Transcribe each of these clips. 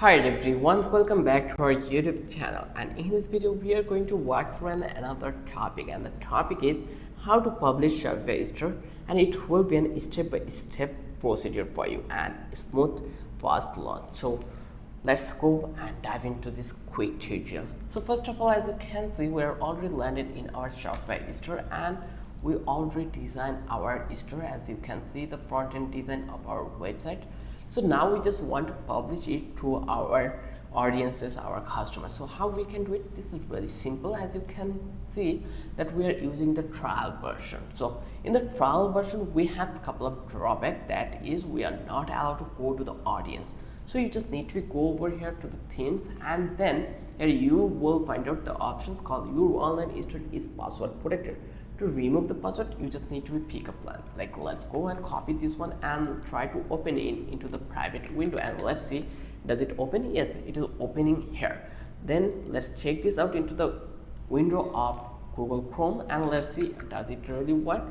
Hi everyone, welcome back to our YouTube channel, and in this video we are going to walk through another topic, and the topic is how to publish Shopify store, and it will be a step-by-step procedure for you and smooth fast launch. So let's go and dive into this quick tutorial. So first of all, as you can see, we are already landed in our Shopify store, and we already designed our store. As you can see, the front end design of our website. So now we just want to publish it to our audiences, our customers. So how we can do it? This is very simple. As you can see that we are using the trial version. So in the trial version we have a couple of drawbacks. That is, we are not allowed to go to the audience. So you just need to go over here to the themes, and then here you will find out the options called your online store is password protected. To remove the password, you just need to pick a plan. Like, let's go and copy this one and try to open it into the private window, and let's see, does it open? Yes, it is opening here. Then let's check this out into the window of Google Chrome, and let's see, does it really work?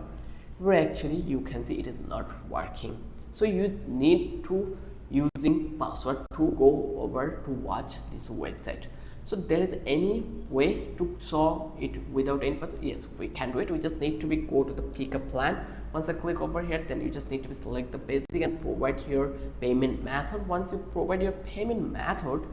Where actually you can see it is not working. So you need to using password to go over to watch this website. So there is any way to solve it without any password? Yes, we can do it. We just need to go to the pickup plan. Once I click over here, then you just need to select the basic and provide your payment method. Once you provide your payment method,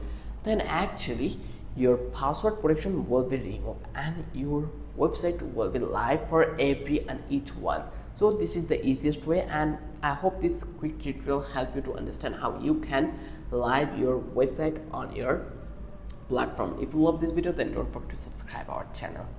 then actually your password protection will be removed and your website will be live for every and each one. So this is the easiest way, and I hope this quick tutorial help you to understand how you can live your website on your platform. If you love this video, then don't forget to subscribe our channel.